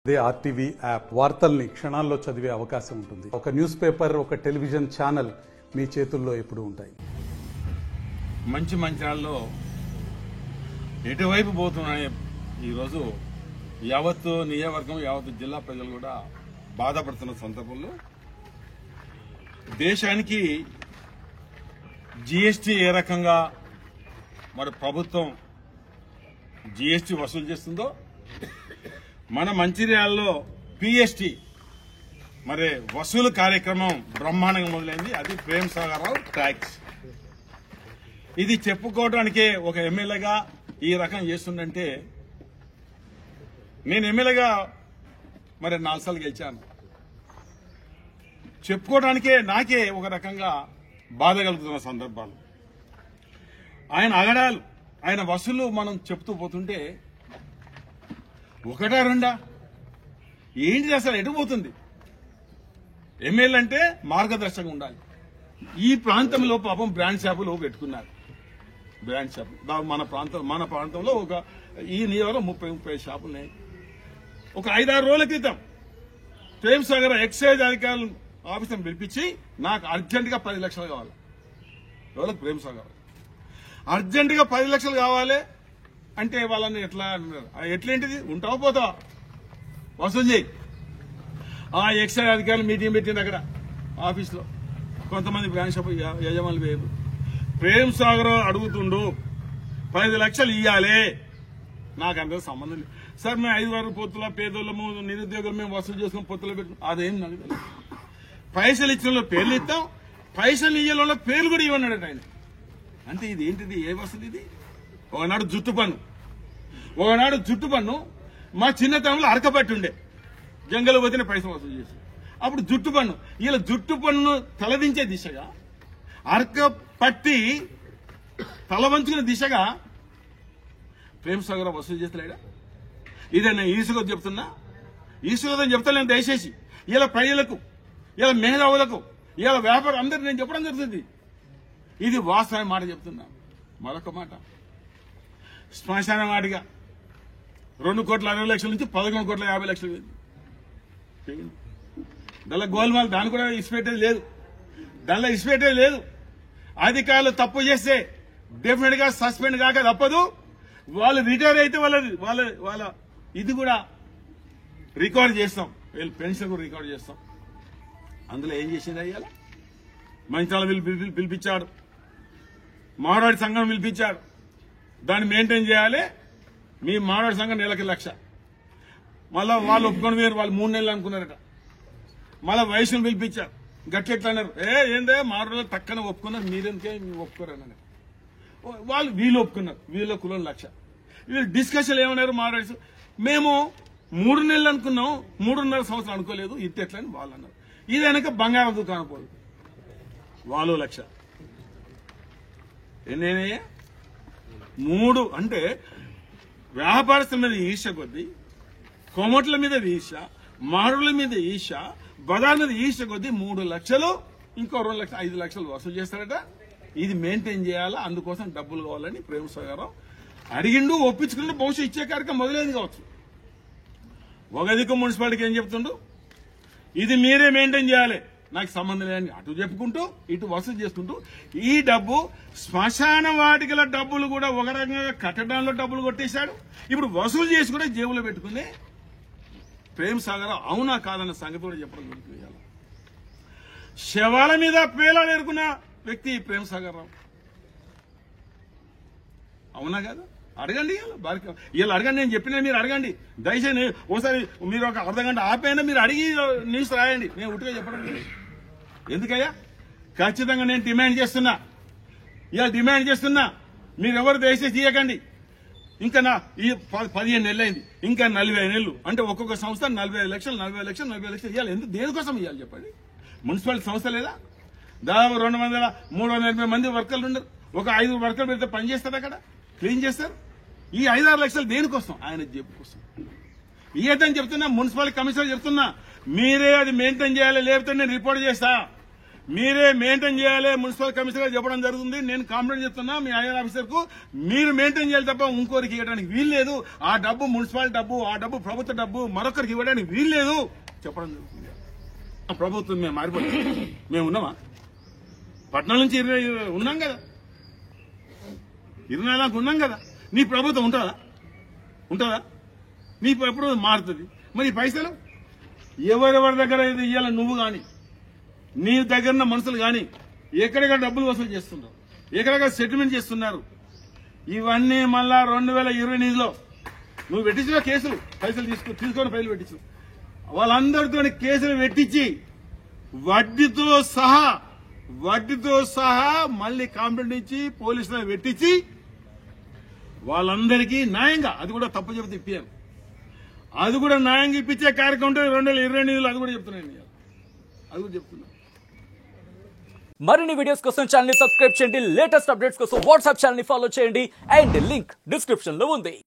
అదే RTV app వార్తల్ని క్షణాల్లో చదివే అవకాశం ఉంటుంది. ఒక న్యూస్ పేపర్, ఒక టెలివిజన్ ఛానల్ మీ చేతుల్లో ఎప్పుడూ ఉంటాయి. మంచి మంచాల్లో ఎటువైపు పోతున్నాయి ఈరోజు యావత్తు నియోజకవర్గం, యావత్తు జిల్లా ప్రజలు కూడా బాధపడుతున్న సందర్భంలో దేశానికి జీఎస్టీ ఏ రకంగా మరి ప్రభుత్వం జీఎస్టీ వసూలు చేస్తుందో, మన మంచిర్యాలలో పిఎస్టీ మరి వసూలు కార్యక్రమం బ్రహ్మాండంగా మొదలైంది. అది ప్రేమ్ సాగర్ రావు ట్యాక్స్. ఇది చెప్పుకోవడానికే ఒక ఎమ్మెల్యేగా ఈ రకం చేస్తుందంటే, నేను ఎమ్మెల్యేగా మరి 4 సార్లు గెలిచాను. చెప్పుకోవడానికే నాకే ఒక రకంగా బాధ కలుగుతున్న సందర్భాలు. ఆయన అగడాలు, ఆయన వసూలు మనం చెప్తూ పోతుంటే ఒకటా రెండా ఏంటిది, అసలు ఎటుపోతుంది? ఎమ్మెల్యే అంటే మార్గదర్శకంగా ఉండాలి. ఈ ప్రాంతంలో పాపం బ్రాండ్ షాపులు పెట్టుకున్నారు. బ్రాండ్ షాపులు మన ప్రాంతంలో ఒక ఈ నియోజకవర్గంలో 30 షాపులు ఉన్నాయి. ఒక 5-6 రోజుల క్రితం ప్రేమ్ సాగర్ ఎక్సైజ్ అధికారులు ఆఫీసును పిలిపించి నాకు అర్జెంటుగా 10 లక్షలు కావాలి. ఎవరికి? ప్రేమ్ సాగర్. అర్జెంటుగా 10 లక్షలు కావాలి అంటే వాళ్ళని ఎట్లేంటిది, ఉంటావా పోతావా, వసూలు చేయి. ఆ ఎక్సైజ్ అధికారులు మీటింగ్ పెట్టింది అక్కడ ఆఫీసులో. కొంతమంది బ్రాంచ్ షాప్ యజమానులు వేరు. ప్రేమ్ సాగర్ అడుగుతుండు 10 లక్షలు ఇవ్వాలి, నాకు అంత సంబంధం లేదు సార్. మేము 5 వారు పొత్తుల పేదోళ్ళము, నిరుద్యోగులు మేము వసూలు చేసుకుని పొత్తులో పెట్టుకున్నాం. అదేం నాకు తెలియదు. పైసలు ఇచ్చిన పేర్లు ఇస్తాం, పైసలు ఇయ్యాల పేర్లు కూడా ఇవ్వన్నాడట ఆయన. అంటే ఇది ఏంటిది, ఏ వసూలు ఇది? ఒకనాడు జుట్టు పన్ను మా చిన్నతనంలో అరకపట్టి ఉండే, జంగలు పోతేనే పైసలు వసూలు చేసి. అప్పుడు జుట్టు పన్ను, ఇలా జుట్టు పన్ను తలదించే దిశగా, అరకపట్టి తల వంచుకునే దిశగా ప్రేమ్ సాగర్ వసూలు చేస్తలేడా? ఇదే నేను ఈసుగత చెప్తాను దయచేసి. ఇలా ప్రజలకు, ఇలా మేధావులకు, ఇలా వ్యాపారం అందరికి నేను చెప్పడం జరుగుతుంది. ఇది వాస్తవ మాట చెప్తున్నా. మరొక మాట, శ్మశాన వాటిగా 2,60,00,000 నుంచి 11,50,00,000 దానిలో గోల్మాల్, దాని కూడా ఇసిపెట్టేది లేదు. అధికారులు తప్పు చేస్తే డెఫినెట్ గా సస్పెండ్ కాక తప్పదు. వాళ్ళు రిటైర్ అయితే వాళ్ళ ఇది కూడా రికార్డ్ చేస్తాం, వీళ్ళు పెన్షన్ కూడా రికార్డ్ చేస్తాం. అందులో ఏం చేసింది అయ్యాల? మంచాల పిలిపించాడు, మారవాడి సంఘం పిలిపించాడు. దాన్ని మెయింటైన్ చేయాలి. మీ మారవాడి సంఘం నెలకి 1,00,000. మళ్ళా వాళ్ళు ఒప్పుకొని వేరు, వాళ్ళు 3 నెలలు అనుకున్నారట. మళ్ళా వయసును పిలిపించారు. గట్లెట్లా అన్నారు, ఏందే మారవాళ్ళు తక్కన ఒప్పుకున్నారు, మీరెందుకే ఒప్పుకోరన్నారు. వీళ్ళు ఒప్పుకున్నారు, వీళ్ళ కులం 1,00,000. వీళ్ళు డిస్కషన్ ఏమన్నారు, మారవాడి మేము 3 నెలలు అనుకున్నాం, 3.5 సంవత్సరాలు అనుకోలేదు, ఎట్లా అని వాళ్ళు అన్నారు. ఇది వెనక బంగారం దుకాణం పోదు, వాళ్ళు 1,00,000. ఎన్నైనాయా? 3. అంటే వ్యాపారస్తుల మీద ఈర్ష్య కొద్దీ, కోమట్ల మీద ఈర్ష్య, మారుల మీద ఈర్ష్య, బజార్ మీద ఈర్ష్య కొద్దీ 3 లక్షలు, ఇంకో 2 లక్షలు, 5 లక్షలు వసూలు చేస్తారట. ఇది మెయింటైన్ చేయాలా, అందుకోసం డబ్బులు కావాలని ప్రేమ్ సాగర్ అడిగిండు, ఒప్పించుకుంటూ బహుశా ఇచ్చే కార్యక్రమం మొదలైంది కావచ్చు. ఒక దిక్కు మున్సిపాలిటీకి ఏం చెప్తుండు, ఇది మీరే మెయింటైన్ చేయాలి, నాకు సంబంధం లేదని అటు చెప్పుకుంటూ ఇటు వసూలు చేసుకుంటూ, ఈ డబ్బు శ్మశాన వాటికల డబ్బులు కూడా ఒక రకంగా కట్టడంలో డబ్బులు కొట్టేశాడు. ఇప్పుడు వసూలు చేసి కూడా జేబులో పెట్టుకుని ప్రేమ్ సాగర్ అవునా కాదన్న సంగతి కూడా చెప్పడం జరుగుతుంది. శవాల మీద పేలాలు ఎరుకున్న వ్యక్తి ప్రేమ్ సాగర్ రావు. అవునా కాదు? అడగండి, వీళ్ళు అడగండి. నేను చెప్పిన మీరు అడగండి దయచేసి. ఒకసారి మీరు ఒక అర్ధగంట ఆపైనా మీరు అడిగి న్యూస్ రాయండి. నేను ఉట్టిగా చెప్పడం ఎందుకయ్యా? ఖచ్చితంగా నేను డిమాండ్ చేస్తున్నా, మీరెవరు దయచేసి తీయకండి. ఇంకా ఈ 15 నెలలు అయింది, ఇంకా 45 నెలలు అంటే ఒక్కొక్క సంస్థ 45 లక్షలు ఇవ్వాలి. ఎందుకు, దేనికోసం ఇవ్వాలి చెప్పండి? మున్సిపాలిటీ సంస్థ లేదా? దాదాపు 380 మంది వర్కర్లు ఉండరు. ఒక 5 వర్కర్లు పెడితే పని చేస్తారు, అక్కడ క్లీన్ చేస్తారు. ఈ 5-6 లక్షలు దేనికోసం? ఆయన జేబు కోసం ఇయ్యద్దని చెప్తున్నా. మున్సిపల్ కమిషనర్ చెప్తున్నా, మీరే అది మెయింటైన్ చేయాలి, లేకపోతే నేను రిపోర్ట్ చేస్తా. మీరే మెయింటైన్ చేయాలి. మున్సిపల్ కమిషనర్ చెప్పడం జరుగుతుంది. నేను కాంప్లైంట్ చేస్తున్నా మీ ఐఆర్ ఆఫీసర్ కు, మీరు మెయింటైన్ చేయాలి తప్ప ఇంకోరికి ఇవ్వడానికి వీల్లేదు. ఆ డబ్బు మున్సిపల్ డబ్బు, ఆ డబ్బు ప్రభుత్వ డబ్బు, మరొకరికి ఇవ్వడానికి వీల్లేదు చెప్పడం జరుగుతుంది. ప్రభుత్వం మేము మారిపోతాం. మేము ఉన్నామా? పట్నం నుంచి 20 ఉన్నాం కదా, 24 దాకా ఉన్నాం కదా. నీ ప్రభుత్వం ఉంటుందా? నీ ఎప్పుడు మారుతుంది. మరి పైసలు ఎవరెవరి దగ్గర ఇది ఇవ్వాలి? నువ్వు కానీ, నీ దగ్గర ఉన్న మనుషులు కానీ ఎక్కడెక్కడ డబ్బులు వసూలు చేస్తున్నారు, ఎక్కడెక్కడ సెటిల్మెంట్ చేస్తున్నారు. ఇవన్నీ మళ్ళా 2028లో నువ్వు పెట్టించిన కేసులు, పైసలు తీసుకొని ఫైలు పెట్టించు. వాళ్ళందరితో కేసులు పెట్టించి వడ్డీతో సహా మళ్ళీ కంప్లైంట్ ఇచ్చి పోలీసులను పెట్టించి వాళ్ళందరికీ న్యాయంగా, అది కూడా తప్పు చెబితే ఇప్పారు, అది కూడా న్యాయంగా ఇప్పించే కార్యక్రమం 2028లో అది కూడా చెప్తున్నాను. అది కూడా చెప్తున్నా. మరిన్ని వీడియోస్ కోసం ఛానల్ ని సబ్స్క్రైబ్ చేయండి. లేటెస్ట్ అప్డేట్స్ కోసం వాట్సాప్ ఛానల్ ని ఫాలో చేయండి. అండ్ లింక్ డిస్క్రిప్షన్ లో ఉంది.